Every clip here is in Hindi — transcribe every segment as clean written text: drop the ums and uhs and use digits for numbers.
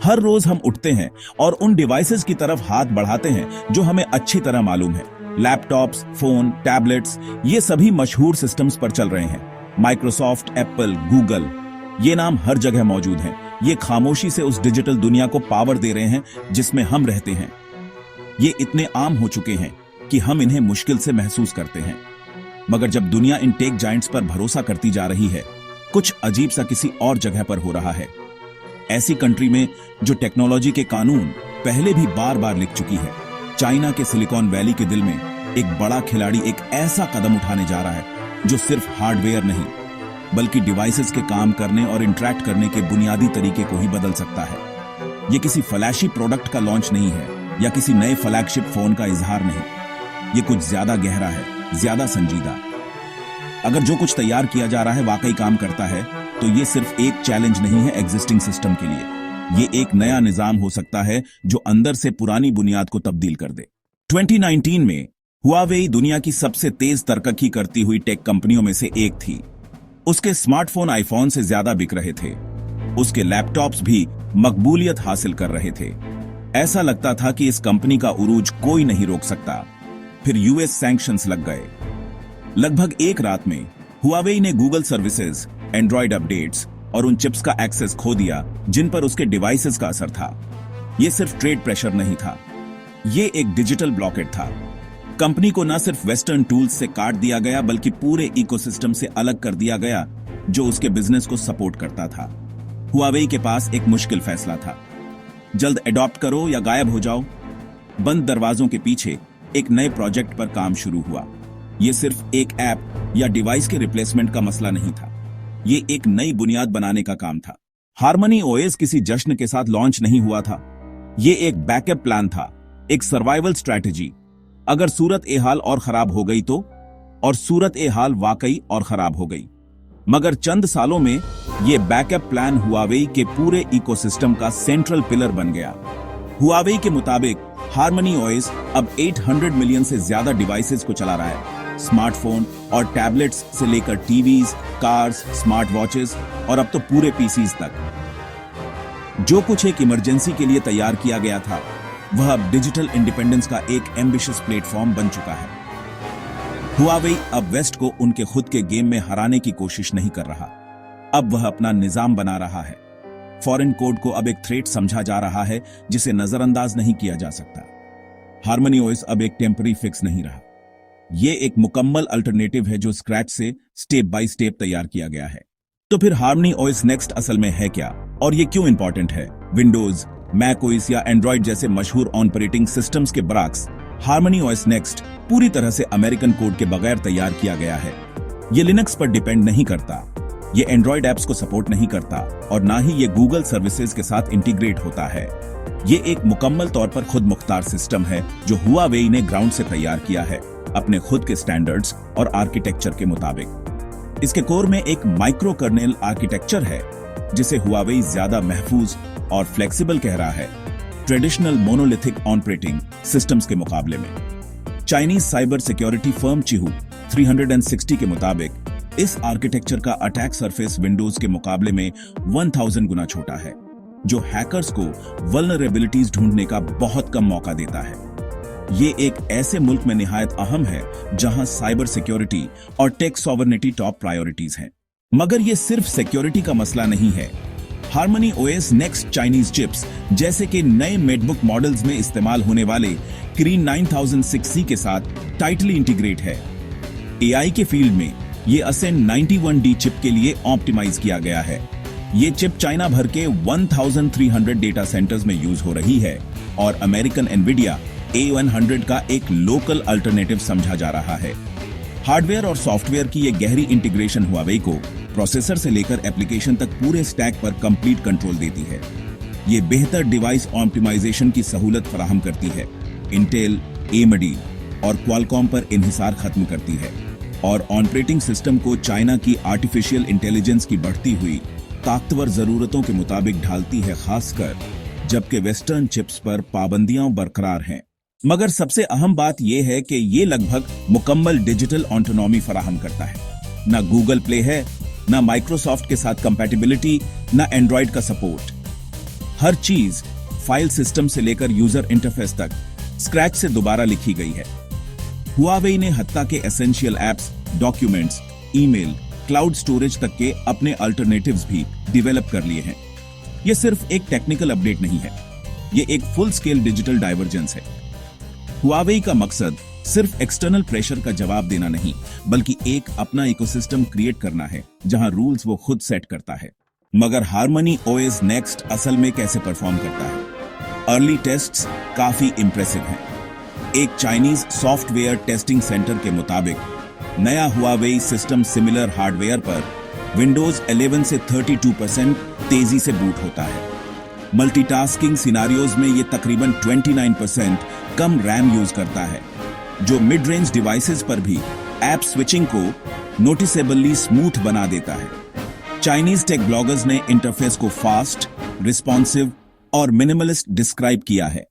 हर रोज हम उठते हैं और उन डिवाइसेस की तरफ हाथ बढ़ाते हैं जो हमें अच्छी तरह मालूम है। लैपटॉप्स, फोन, टैबलेट्स, ये सभी मशहूर सिस्टम्स पर चल रहे हैं। माइक्रोसॉफ्ट, एप्पल, गूगल, ये नाम हर जगह मौजूद हैं। ये खामोशी से उस डिजिटल दुनिया को पावर दे रहे हैं जिसमें हम रहते हैं। ये इतने आम हो चुके हैं कि हम इन्हें मुश्किल से महसूस करते हैं। मगर जब दुनिया इन टेक जायंट्स पर भरोसा करती जा रही है, कुछ अजीब सा किसी और जगह पर हो रहा है। ऐसी कंट्री में जो टेक्नोलॉजी के कानून पहले भी बार बार लिख चुकी है। चाइना के सिलिकॉन वैली के दिल में एक बड़ा खिलाड़ी एक ऐसा कदम उठाने जा रहा है जो सिर्फ हार्डवेयर नहीं बल्कि डिवाइसेस के काम करने और इंटरैक्ट करने के बुनियादी तरीके को ही बदल सकता है। ये किसी फ्लैशी प्रोडक्ट का लॉन्च नहीं है या किसी नए फ्लैगशिप फोन का इजहार नहीं। ये कुछ ज्यादा गहरा है, ज्यादा संजीदा। अगर जो कुछ तैयार किया जा रहा है वाकई काम करता है तो ये सिर्फ एक चैलेंज नहीं है एग्जिस्टिंग सिस्टम के लिए। ये एक नया निजाम हो सकता है जो अंदर से पुरानी बुनियाद को तब्दील कर दे। 2019 में हुआवेई दुनिया की सबसे तेज तरक्की करती हुई टेक कंपनियों में से एक थी। उसके स्मार्टफोन आईफोन से ज्यादा बिक रहे थे। उसके लैपटॉप्स भी मकबूलियत हासिल कर रहे थे। ऐसा लगता था कि इस कंपनी का उरूज कोई नहीं रोक सकता। फिर यूएस सैंक्शंस लग गए। लगभग एक रात में हुआवेई ने गूगल सर्विसेज, एंड्रॉइड अपडेट्स और उन चिप्स का एक्सेस खो दिया जिन पर उसके डिवाइसेस का असर था। यह सिर्फ ट्रेड प्रेशर नहीं था, यह एक डिजिटल ब्लॉकेट था। कंपनी को न सिर्फ वेस्टर्न टूल्स से काट दिया गया बल्कि पूरे इकोसिस्टम से अलग कर दिया गया जो उसके बिजनेस को सपोर्ट करता था। हुआवेई के पास एक मुश्किल फैसला था, जल्द एडॉप्ट करो या गायब हो जाओ। बंद दरवाजों के पीछे एक नए प्रोजेक्ट पर काम शुरू हुआ। यह सिर्फ एक ऐप या डिवाइस के रिप्लेसमेंट का मसला नहीं था, ये एक नई बुनियाद बनाने का काम था। हार्मनी ओएस किसी जश्न के साथ लॉन्च नहीं हुआ था। ये एक बैकअप प्लान था, एक सर्वाइवल स्ट्रैटेजी। अगर सूरत ए हाल और खराब हो गई तो, और सूरत ए हाल वाकई और खराब हो गई। मगर चंद सालों में यह बैकअप प्लान हुआवेई के पूरे इकोसिस्टम का सेंट्रल पिलर बन गया। हुआवेई के मुताबिक हार्मनी ओएस अब 800 मिलियन से ज्यादा डिवाइसेस को चला रहा है। स्मार्टफोन और टैबलेट्स से लेकर टीवीज, कार्स, स्मार्ट वॉचेस और अब तो पूरे पीसीज तक। जो कुछ एक इमरजेंसी के लिए तैयार किया गया था वह अब डिजिटल इंडिपेंडेंस का एक एम्बिशियस प्लेटफॉर्म बन चुका है। हुआवेई अब वेस्ट को उनके खुद के गेम में हराने की कोशिश नहीं कर रहा, अब वह अपना निजाम बना रहा है। फॉरेन कोड को अब एक थ्रेट समझा जा रहा है जिसे नजरअंदाज नहीं किया जा सकता। हार्मनी ओएस अब एक टेम्पररी फिक्स नहीं रहा, ये एक मुकम्मल अल्टरनेटिव है जो स्क्रैच से स्टेप बाय स्टेप तैयार किया गया है। तो फिर हार्मनी ओएस नेक्स्ट असल में है क्या और ये क्यों इंपॉर्टेंट है? विंडोज, मैक ओएस या एंड्रॉइड जैसे मशहूर ऑपरेटिंग सिस्टम्स के बरक्स हार्मनी ओएस नेक्स्ट पूरी तरह से अमेरिकन कोड के बगैर तैयार किया गया है। ये लिनक्स पर डिपेंड नहीं करता, ये एंड्रॉइड एप्स को सपोर्ट नहीं करता और ना ही ये गूगल सर्विसेज के साथ इंटीग्रेट होता है। ये एक मुकम्मल तौर पर खुद मुख्तार सिस्टम है जो हुआवेई ने ग्राउंड से तैयार किया है अपने खुद के स्टैंडर्ड्स और आर्किटेक्चर के मुताबिक। इसके कोर में एक माइक्रो कर्नेल आर्किटेक्चर है जिसे हुआवेई ज्यादा महफूज और फ्लेक्सिबल कह रहा है ट्रेडिशनल मोनोलिथिक ऑपरेटिंग सिस्टम्स के मुकाबले में। चाइनीज साइबर सिक्योरिटी फर्म चिहू 360 के मुताबिक इस आर्किटेक्चर का अटैक सरफेस विंडोज के मुकाबले में 1000 गुना छोटा है, जो हैकर्स को वल्नरेबिलिटीज ढूंढने का बहुत कम मौका देता है। ये एक ऐसे मुल्क में निहायत अहम है जहां साइबर सिक्योरिटी और टेक सॉवरेनिटी टॉप प्रायोरिटीज हैं। मगर ये सिर्फ सिक्योरिटी का मसला नहीं है। Harmony OS next Chinese chips जैसे कि नए मेडबुक मॉडल्स में इस्तेमाल होने वाले क्रीन 9006C के साथ टाइटली इंटीग्रेट है। एआई के फील्ड में ये असेंड 91D चिप के लिए ऑप्टिमाइज किया गया है। ये चिप चाइना भर के 1300 डेटा सेंटर्स में यूज हो रही है और अमेरिकन एनवीडिया A100 का एक लोकल अल्टरनेटिव समझा जा रहा है। हार्डवेयर और सॉफ्टवेयर की ये गहरी इंटीग्रेशन हुआवेई को प्रोसेसर से लेकर एप्लीकेशन तक पूरे स्टैक पर कंप्लीट कंट्रोल देती है। ये बेहतर डिवाइस ऑप्टिमाइजेशन की सहूलत फराहम करती है, इंटेल, AMD और क्वालकॉम पर इन्हिसार खत्म करती है और ऑपरेटिंग सिस्टम को चाइना की आर्टिफिशियल इंटेलिजेंस की बढ़ती हुई ताकतवर जरूरतों के मुताबिक ढालती है, खासकर जबकि वेस्टर्न चिप्स पर पाबंदियां बरकरार हैं। मगर सबसे अहम बात यह है कि ये लगभग मुकम्मल डिजिटल ऑटोनॉमी फराहम करता है। ना गूगल प्ले है, ना माइक्रोसॉफ्ट के साथ कंपैटिबिलिटी, ना एंड्रॉइड का सपोर्ट। हर चीज फाइल सिस्टम से लेकर यूजर इंटरफेस तक स्क्रैच से दोबारा लिखी गई है। हुआवेई ने हत्ता के essential apps, documents, email, cloud storage तक के अपने अल्टरनेटिव्स भी डेवलप कर लिए हैं। यह सिर्फ एक टेक्निकल अपडेट नहीं है, यह एक फुल स्केल डिजिटल डाइवर्जेंस है। हुआवेई का मकसद सिर्फ एक्सटर्नल प्रेशर का जवाब देना नहीं, बल्कि एक अपना इकोसिस्टम क्रिएट करना है जहां रूल्स वो खुद सेट करता है। मगर हार्मनी ओएस नेक्स्ट असल में कैसे परफॉर्म करता है? अर्ली टेस्ट्स काफी इंप्रेसिव हैं। एक चाइनीज सॉफ्टवेयर टेस्टिंग सेंटर के मुताबिक नया हुआवेई सिस्टम सिमिलर हार्डवेयर पर विंडोज 11 से 32% तेजी से बूट होता है। मल्टीटास्किंग सिनारियोज में ये तकरीबन 29% कम रैम यूज करता है, जो मिड रेंज डिवाइसेस पर भी ऐप स्विचिंग को नोटिसेबली स्मूथ बना देता है। चाइनीज टेक ब्लॉगर्स ने इंटरफेस को फास्ट, रिस्पॉन्सिव और मिनिमलिस्ट डिस्क्राइब किया है।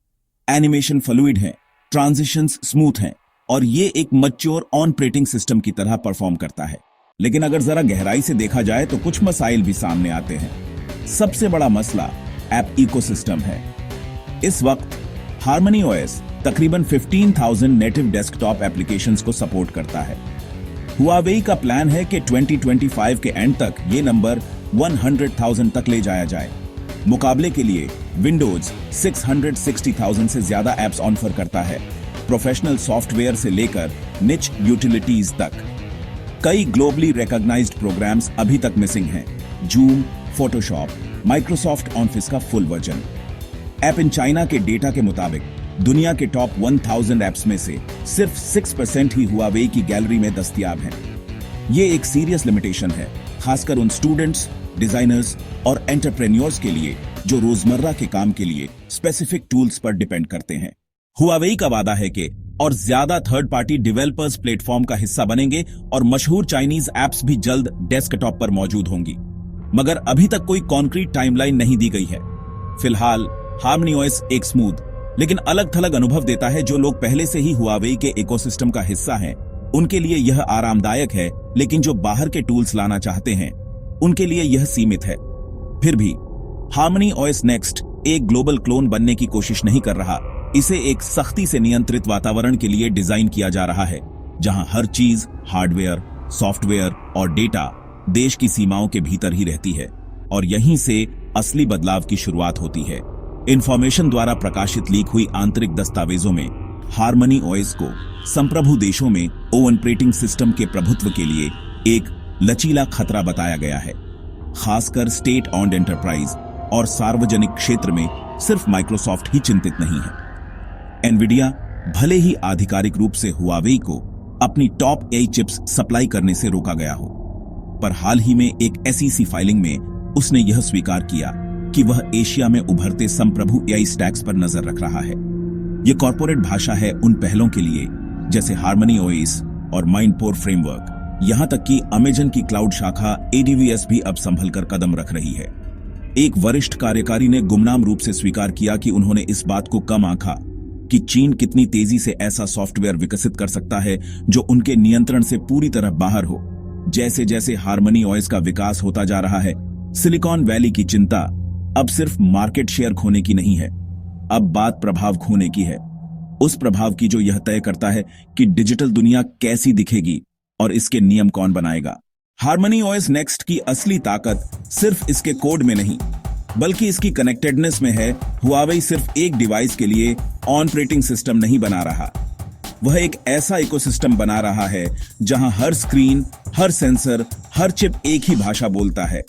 एनिमेशन फ्लूइड है, ट्रांजिशंस स्मूथ हैं और ये एक मैच्योर ऑपरेटिंग सिस्टम की तरह परफॉर्म करता है। लेकिन अगर जरा गहराई से देखा जाए तो कुछ मसाइल भी सामने आते हैं। सबसे बड़ा मसला ऐप इकोसिस्टम है। इस वक्त हार्मनी ओएस तकरीबन 15,000 नेटिव डेस्कटॉप एप्लीकेशंस को सपोर्ट करता है। हुआवेई का प्लान है कि 2025 के एंड तक ये नंबर 100,000 तक ले जाया जाए। मुकाबले के लिए विंडोज 660,000 से ज्यादा एप्स ऑफर करता है, प्रोफेशनल सॉफ्टवेयर से लेकर निच यूटिलिटीज तक। कई ग्लोबली रिकॉग्नाइज्ड प्रोग्राम्स अभी तक मिसिंग हैं। जूम, फोटोशॉप, माइक्रोसॉफ्ट ऑफिस का full version. App in China के डेटा के मुताबिक दुनिया के टॉप 1000 एप्स में से सिर्फ 6% ही हुआवेई की गैलरी में दस्तयाब हैं। ये एक सीरियस लिमिटेशन है, खासकर उन स्टूडेंट्स, डिजाइनर्स और एंटरप्रेन्योर्स के लिए जो रोजमर्रा के काम के लिए स्पेसिफिक टूल्स पर डिपेंड करते हैं। हुआवेई का वादा है कि और ज्यादा थर्ड पार्टी डेवलपर्स प्लेटफॉर्म का हिस्सा बनेंगे और मशहूर चाइनीज एप्स भी जल्द डेस्कटॉप पर मौजूद होंगी। मगर अभी तक कोई कॉन्क्रीट टाइमलाइन नहीं दी गई है। फिलहाल हार्मनी ओएस एक स्मूथ लेकिन अलग थलग अनुभव देता है। जो लोग पहले से ही हुआवेई के इकोसिस्टम का हिस्सा हैं, उनके लिए यह आरामदायक है, लेकिन जो बाहर के टूल्स लाना चाहते हैं उनके लिए यह सीमित है। फिर भी हार्मनी ओएस नेक्स्ट एक ग्लोबल क्लोन बनने की कोशिश नहीं कर रहा। इसे एक सख्ती से नियंत्रित वातावरण के लिए डिजाइन किया जा रहा है, जहां हर चीज हार्डवेयर, सॉफ्टवेयर और डेटा देश की सीमाओं के भीतर ही रहती है। और यहीं से असली बदलाव की शुरुआत होती है। इंफॉर्मेशन द्वारा प्रकाशित लीक हुई आंतरिक दस्तावेजों में हार्मनी ओएस को संप्रभु देशों में ऑपरेटिंग सिस्टम के प्रभुत्व के लिए एक लचीला खतरा बताया गया है। खासकर स्टेट ऑन्ड एंटरप्राइज और सार्वजनिक क्षेत्र में सिर्फ माइक्रोसॉफ्ट ही चिंतित नहीं है। एनवीडिया भले ही आधिकारिक रूप से हुआवेई को अपनी टॉप एआई चिप्स सप्लाई करने से रोका गया हो, पर हाल ही में एक एसईसी फाइलिंग में उसने यह स्वीकार किया कि वह एशिया में उभरते संप्रभु एआई स्टैक्स पर नजर रख रहा है। यह कॉर्पोरेट भाषा है उन पहलों के लिए जैसे हार्मनी ओएस और माइंडपोर फ्रेमवर्क। यहां तक कि अमेजन की क्लाउड शाखा एडीवीएस भी अब संभलकर कदम रख रही है। एक वरिष्ठ कार्यकारी ने गुमनाम रूप से स्वीकार किया कि उन्होंने इस बात को कम आंका कि चीन कितनी तेजी से ऐसा सॉफ्टवेयर विकसित कर सकता है जो उनके नियंत्रण से पूरी तरह बाहर हो। जैसे जैसे हार्मनी ओएस का विकास होता जा रहा है, सिलिकॉन वैली की चिंता अब सिर्फ मार्केट शेयर खोने की नहीं है, अब बात प्रभाव खोने की है। उस प्रभाव की जो यह तय करता है कि डिजिटल दुनिया कैसी दिखेगी और इसके नियम कौन बनाएगा। हार्मनी ओएस नेक्स्ट की असली ताकत सिर्फ इसके कोड में नहीं, बल्कि इसकी कनेक्टेडनेस में है। हुआवेई सिर्फ एक डिवाइस के लिए ऑपरेटिंग सिस्टम नहीं बना रहा, वह एक ऐसा इकोसिस्टम बना रहा है जहां हर स्क्रीन, हर सेंसर, हर चिप एक ही भाषा बोलता है।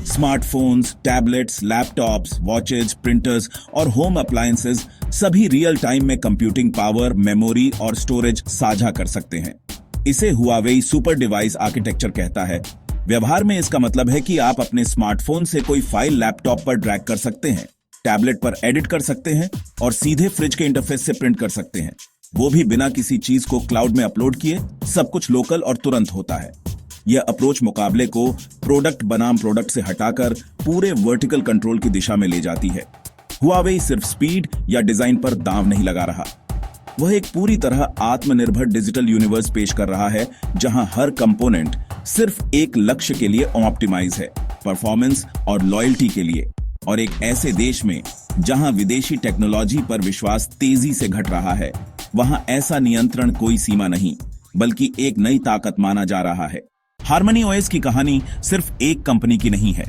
Smartphones, tablets, laptops, watches, printers और होम अप्लायंसेस सभी रियल टाइम में कंप्यूटिंग पावर, मेमोरी और स्टोरेज साझा कर सकते हैं। इसे हुआवेई सुपर डिवाइस आर्किटेक्चर कहता है। व्यवहार में इसका मतलब है कि आप अपने स्मार्टफोन से कोई फाइल लैपटॉप पर ड्रैग कर सकते हैं, टैबलेट पर एडिट कर सकते हैं और सीधे फ्रिज के इंटरफेस से प्रिंट कर सकते हैं, वो भी बिना किसी चीज को क्लाउड में अपलोड किए। सब कुछ लोकल और तुरंत होता है। यह अप्रोच मुकाबले को प्रोडक्ट बनाम प्रोडक्ट से हटाकर पूरे वर्टिकल कंट्रोल की दिशा में ले जाती है। हुआवेई सिर्फ स्पीड या डिजाइन पर दांव नहीं लगा रहा, वह एक पूरी तरह आत्मनिर्भर डिजिटल यूनिवर्स पेश कर रहा है जहां हर कंपोनेंट सिर्फ एक लक्ष्य के लिए ऑप्टिमाइज है, परफॉर्मेंस और लॉयल्टी के लिए। और एक ऐसे देश में जहां विदेशी टेक्नोलॉजी पर विश्वास तेजी से घट रहा है, वहां ऐसा नियंत्रण कोई सीमा नहीं बल्कि एक नई ताकत माना जा रहा है। हार्मनी ओएस की कहानी सिर्फ एक कंपनी की नहीं है,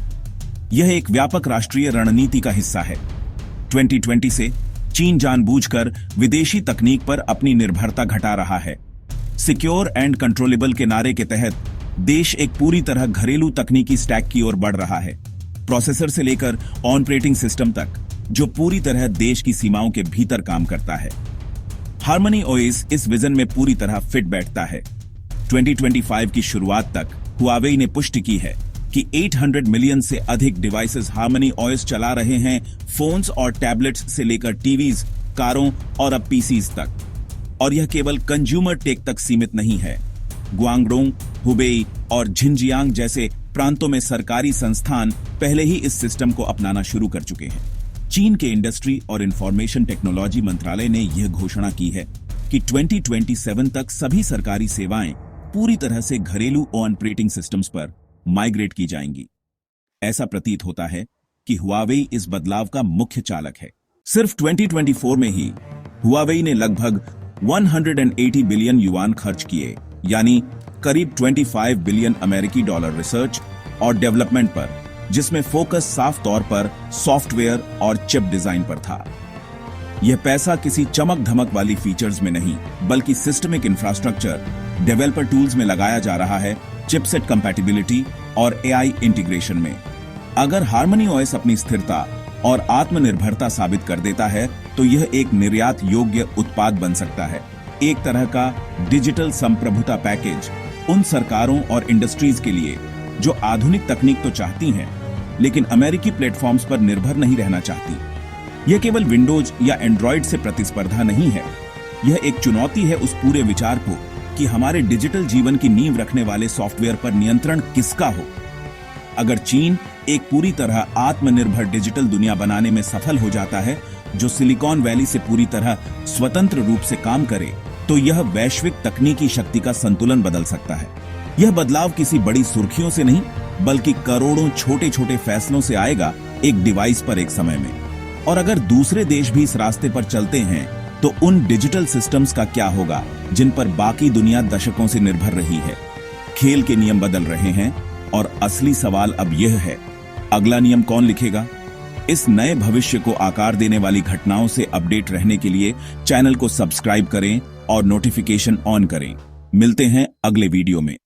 यह एक व्यापक राष्ट्रीय रणनीति का हिस्सा है। 2020 से चीन जानबूझकर विदेशी तकनीक पर अपनी निर्भरता घटा रहा है। सिक्योर एंड कंट्रोलेबल के नारे के तहत देश एक पूरी तरह घरेलू तकनीकी स्टैक की ओर बढ़ रहा है, प्रोसेसर से लेकर ऑपरेटिंग सिस्टम तक, जो पूरी तरह देश की सीमाओं के भीतर काम करता है। हार्मनी ओएस इस विजन में पूरी तरह फिट बैठता है। 2025 की शुरुआत तक हुआवेई ने पुष्टि की है कि 800 मिलियन से अधिक डिवाइसेस हार्मनी ओएस चला रहे हैं, फोन्स और टैबलेट्स से लेकर टीवीज, कारों और अब पीसीज तक। और यह केवल कंज्यूमर टेक तक सीमित नहीं है। ग्वांगडोंग, हुबेई और झिंजियांग जैसे प्रांतों में सरकारी संस्थान पहले ही इस सिस्टम को अपनाना शुरू कर चुके हैं। चीन के इंडस्ट्री और इंफॉर्मेशन टेक्नोलॉजी मंत्रालय ने यह घोषणा की है कि 2027 तक सभी सरकारी सेवाएं पूरी तरह से घरेलू ऑपरेटिंग सिस्टम्स पर माइग्रेट की जाएंगी। ऐसा प्रतीत होता है कि हुआवेई इस बदलाव का मुख्य चालक है। सिर्फ 2024 में ही हुआवेई ने लगभग 180 बिलियन युआन खर्च किए, यानी करीब 25 बिलियन अमेरिकी डॉलर रिसर्च और डेवलपमेंट पर, जिसमें फोकस साफ तौर पर सॉफ्टवेयर और चिप डिजाइन पर था। यह पैसा किसी चमक धमक वाली फीचर्स में नहीं बल्कि सिस्टमिक इंफ्रास्ट्रक्चर, डेवलपर टूल्स में लगाया जा रहा है, चिपसेट कंपैटिबिलिटी और एआई इंटीग्रेशन में। अगर हार्मनी ओएस अपनी स्थिरता और आत्मनिर्भरता साबित कर देता है तो यह एक निर्यात योग्य उत्पाद बन सकता है, एक तरह का डिजिटल संप्रभुता पैकेज उन सरकारों और इंडस्ट्रीज के लिए जो आधुनिक तकनीक तो चाहती हैं लेकिन अमेरिकी प्लेटफॉर्म्स पर निर्भर नहीं रहना चाहती। यह केवल विंडोज या एंड्रॉइड से प्रतिस्पर्धा नहीं है, यह एक चुनौती है उस पूरे विचार को कि हमारे डिजिटल जीवन की नींव रखने वाले सॉफ्टवेयर पर नियंत्रण किसका हो। अगर चीन एक पूरी तरह आत्मनिर्भर डिजिटल दुनिया बनाने में सफल हो जाता है जो सिलिकॉन वैली से पूरी तरह स्वतंत्र रूप से काम करे, तो यह वैश्विक तकनीकी शक्ति का संतुलन बदल सकता है। यह बदलाव किसी बड़ी सुर्खियों से नहीं बल्कि करोड़ों छोटे छोटे फैसलों से आएगा, एक डिवाइस पर एक समय में। और अगर दूसरे देश भी इस रास्ते पर चलते हैं तो उन डिजिटल सिस्टम्स का क्या होगा जिन पर बाकी दुनिया दशकों से निर्भर रही है। खेल के नियम बदल रहे हैं और असली सवाल अब यह है, अगला नियम कौन लिखेगा? इस नए भविष्य को आकार देने वाली घटनाओं से अपडेट रहने के लिए चैनल को सब्सक्राइब करें और नोटिफिकेशन ऑन करें। मिलते हैं अगले वीडियो में।